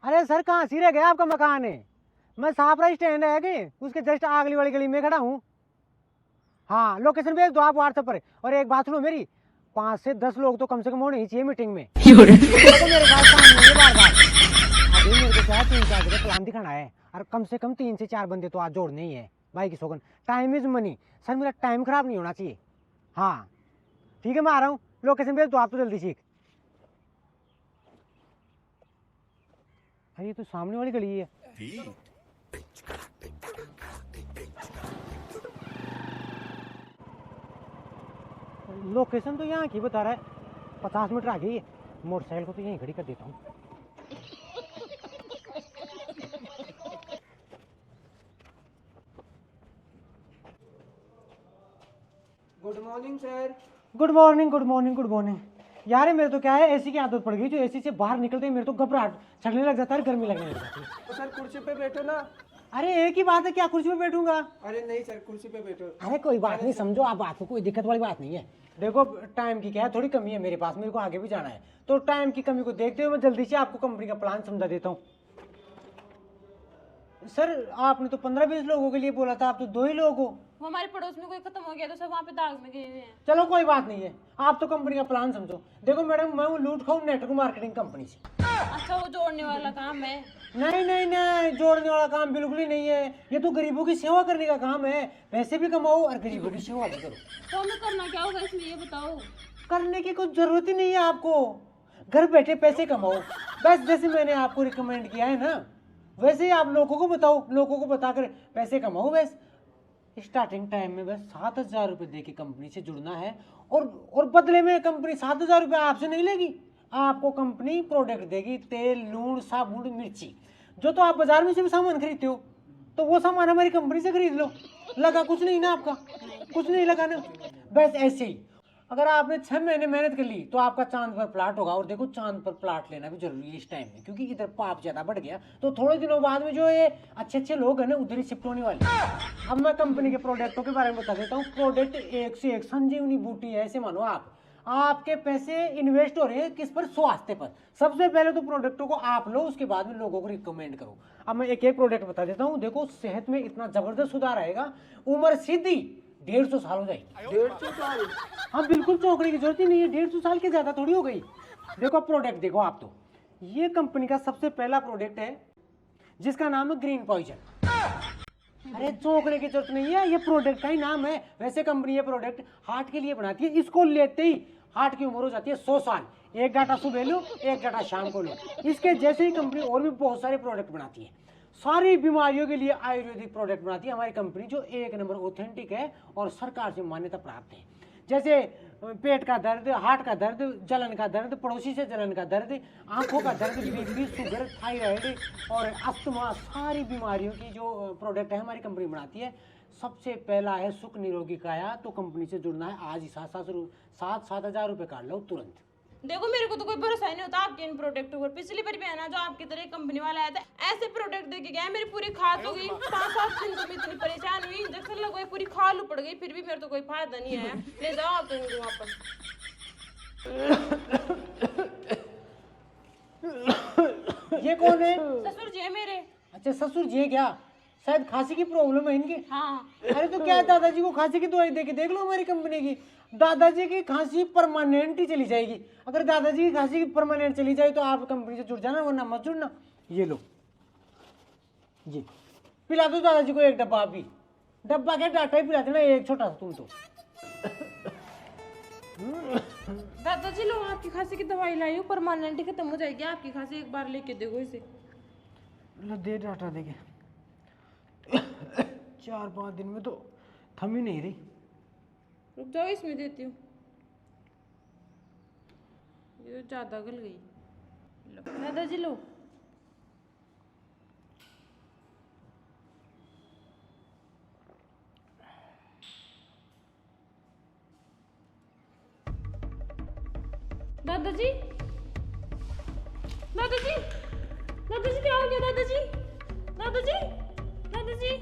अरे सर कहाँ सी रह गया आपका मकान है? मैं साफरा स्टैंड है कि उसके जस्ट अगली वाली गली में खड़ा हूँ। हाँ लोकेशन भेज दो आप व्हाट्सएप पर। और एक बात सुनो मेरी, 5 से 10 लोग तो कम से कम होने ही चाहिए मीटिंग में। देखो मेरे पास काम नहीं है बार बार। अभी मेरे को क्या है 3-4 जगह प्लान दिखाना है और कम से कम 3 से 4 बंदे तो आज जोड़ने ही है भाई की सौगन। टाइम इज मनी सर, मेरा टाइम खराब नहीं होना चाहिए। हाँ ठीक है मैं आ रहा हूँ, लोकेशन भेज दो आप तो जल्दी सीख। अरे ये तो सामने वाली गली है। लोकेशन तो यहाँ की बता रहा है, 50 मीटर आगे ही है। मोटरसाइकिल को तो यहीं खड़ी कर देता हूँ। Good morning sir. Good morning good morning good morning. यार मेरे तो क्या है एसी की आदत पड़ गई, जो एसी से बाहर निकलते ही मेरे तो घबराहट चढ़ने लग जाता है, गर्मी लगने लग जाती है। तो सर कुर्सी पे बैठो ना। अरे एक ही बात है, क्या कुर्सी पे बैठूंगा? अरे नहीं सर कुर्सी पे बैठो। अरे कोई बात नहीं, समझो आप बात को, कोई दिक्कत वाली बात नहीं है। देखो टाइम की क्या है, थोड़ी कमी है मेरे पास, मेरे को आगे भी जाना है, तो टाइम की कमी को देखते हुए मैं जल्दी से आपको कंपनी का प्लान समझा देता हूँ। सर आपने तो 15-20 लोगों के लिए बोला था, आप तो 2 ही लोग हो। वो हमारे पड़ोस में कोई खत्म हो गया तो सब वहाँ पे दाग में गए हुए हैं। चलो कोई बात नहीं है, आप तो कंपनी का प्लान समझो। देखो मैडम मैं हूँ लूट खाऊं नेटवर्क मार्केटिंग कंपनी से। अच्छा वो जोड़ने वाला काम है? नहीं नहीं नहीं, जोड़ने वाला काम बिल्कुल ही नहीं है, ये तो गरीबों की सेवा करने का काम है। पैसे भी कमाओ और गरीबों की सेवा भी करो। तो हमें करना क्या होगा इसमें ये बताओ। करने की कुछ जरूरत ही नहीं है आपको, घर बैठे पैसे कमाओ बस। जैसे मैंने आपको रिकमेंड किया है ना, वैसे ही आप लोगों को बताओ, लोगों को बताकर पैसे कमाओ बस। स्टार्टिंग टाइम में बस 7,000 रुपये दे के कंपनी से जुड़ना है, और बदले में कंपनी 7,000 रुपये आपसे नहीं लेगी। आपको कंपनी प्रोडक्ट देगी, तेल लूण साबुन मिर्ची, जो तो आप बाजार में से भी सामान खरीदते हो, तो वो सामान हमारी कंपनी से खरीद लो। लगा कुछ नहीं ना आपका, कुछ नहीं लगा ना। बस ऐसे ही अगर आपने 6 महीने मेहनत कर ली तो आपका चांद पर प्लाट होगा। और देखो चांद पर प्लाट लेना भी जरूरी है इस टाइम में, क्योंकि इधर पाप ज्यादा बढ़ गया, तो थोड़े दिनों बाद में जो ये अच्छे अच्छे लोग हैं ना उधर ही शिफ्ट होने वाले। अब मैं कंपनी के प्रोडक्टों के बारे में बता देता हूँ। प्रोडक्ट एक से एक संजीवनी बूटी है, ऐसे मानो आप, आपके पैसे इन्वेस्ट हो रहे हैं किस पर? स्वास्थ्य पर। सबसे पहले तो प्रोडक्टों को आप लो, उसके बाद में लोगों को रिकमेंड करो। अब मैं एक एक प्रोडक्ट बता देता हूँ। देखो सेहत में इतना जबरदस्त सुधार आएगा, उम्र सीधी 150 साल हो जाएगी। 150 साल? हाँ बिल्कुल, चौंकने की जरूरत ही नहीं है, 150 साल के ज्यादा थोड़ी हो गई। देखो प्रोडक्ट देखो आप, तो ये कंपनी का सबसे पहला प्रोडक्ट है जिसका नाम है ग्रीन पॉइजन। अरे चौंकने की जरूरत नहीं है, ये प्रोडक्ट का ही नाम है। वैसे कंपनी ये प्रोडक्ट हार्ट के लिए बनाती है, इसको लेते ही हार्ट की उम्र हो जाती है 100 साल। एक डाटा सुबह लो, एक डाटा शाम को लो। इसके जैसे ही कंपनी और भी बहुत सारे प्रोडक्ट बनाती है, सारी बीमारियों के लिए आयुर्वेदिक प्रोडक्ट बनाती है हमारी कंपनी, जो 1 नंबर ऑथेंटिक है और सरकार से मान्यता प्राप्त है। जैसे पेट का दर्द, हार्ट का दर्द, जलन का दर्द, पड़ोसी से जलन का दर्द, आंखों का दर्द, बीपी, शुगर, थायराइड और अस्थमा, सारी बीमारियों की जो प्रोडक्ट है हमारी कंपनी बनाती है। सबसे पहला है सुख निरोगी काया, तो कंपनी से जुड़ना है आज ही। 7,000 रुपये काट लो तुरंत। देखो मेरे को तो कोई भरोसा ही नहीं होता आपके इन प्रोडक्टों पर। पिछली बार भी है ना, जो आपकी तरह कंपनी वाला आया था, ऐसे प्रोडक्ट दे के गया, मेरी पूरी खाद हो गई। 5-7 दिन तो मैं इतनी परेशान हुई, इंजेक्शन लगवाई, पूरी खाल पड़ गई, फिर भी मेरे तो कोई फायदा नहीं आया। ले जाओ आप तो इनको वापस। ये कौन है? ससुर जी है मेरे। अच्छा ससुर जी है क्या? शायद खांसी की प्रॉब्लम है इनके। हाँ। अरे तो क्या दादाजी को खांसी की दवाई दे के देख लो हमारी कंपनी की, दादाजी की खांसी परमानेंट ही चली जाएगी। अगर दादाजी की खांसी परमानेंट चली जाए तो आप कंपनी से जुड़ जाना, वरना मत जुड़ना। ये लो जी, पिला दो दादाजी को 1 डब्बा। अभी डब्बा क्या, डाटा ही पिला देना, एक छोटा सा तुम तो। दादाजी लो, आपकी खांसी की दवाई लाई हूँ, परमानेंट खत्म हो जाएगी आपकी खांसी। एक बार लेके देखो इसे। लो दे डाटा देके। 4-5 दिन में तो थम ही नहीं रही। रुक जाओ, इसमें देती हूँ। ये तो ज्यादा गल गई। लो दादाजी लो। दादाजी, दादाजी, दादाजी क्या हो गया? दादाजी, दादाजी, दादाजी।